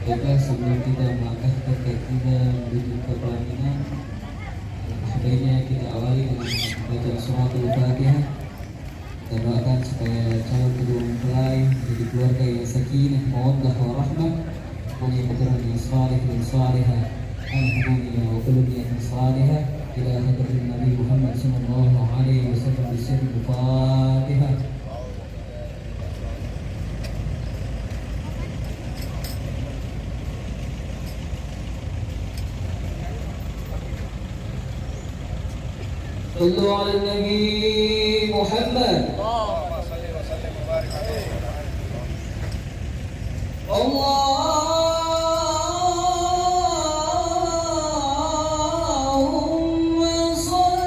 Baiklah, sebelum kita melangkah ke kita menuju ke pelaminan, sebaiknya kita awali dengan membaca suratul Fatihah. Kita doakan supaya calon kedua mempelai menjadi keluarga yang sakinah, mawaddah, warahmah, punya keturunan yang saleh dan salihah, alhamdulillah wa kullu niyatin salihah ila hadratin Nabi Muhammad sallallahu alaihi wasallam bisirri Fatihah. صلوا على النبي محمد اللهم صل وسلم وبارك عليه. اللهم صل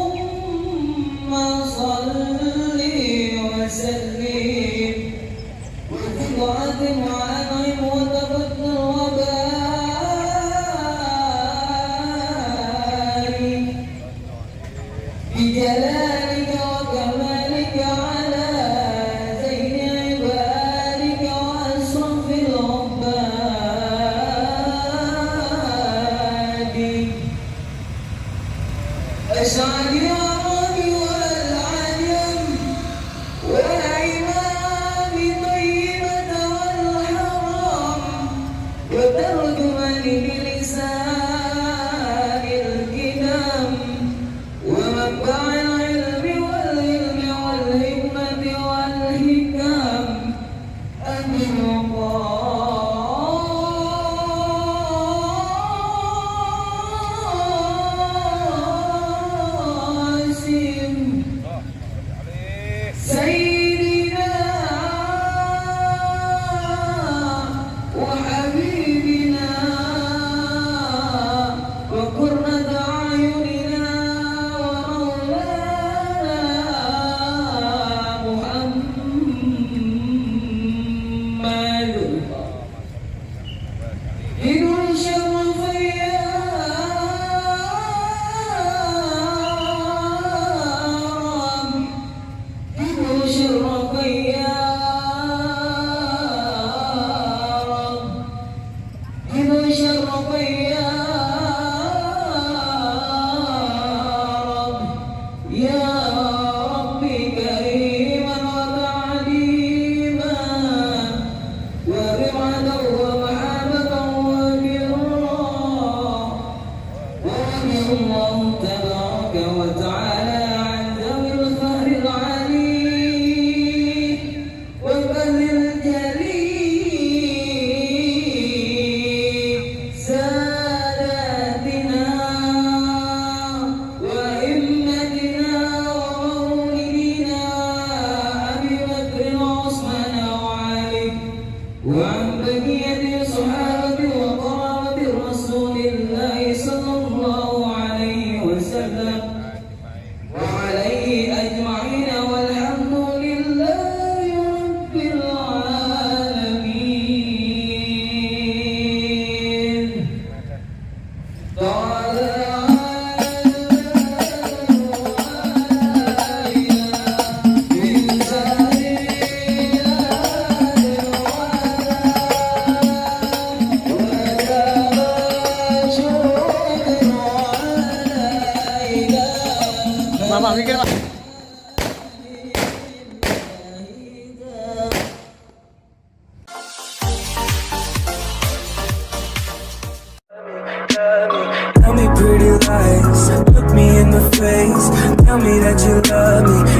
اللهم صل وسلم وعظم وأنعم وتفضل وبارك بجلالك وكمالك على زين عبادك وأشرف العباد. أشهد يا ربي والعجم والإمام طيبة والحرام وترجمان بلسان الكتاب ومنبع العلم والعلم والحكمة والحكم أمين قاسم سيدنا وحبيبنا وقرة أعيننا ومولانا محمد بدون شرف الله تبارك وتعالى عن ذوي الفهر العلي والبذل الجليل ساداتنا وإمتنا got me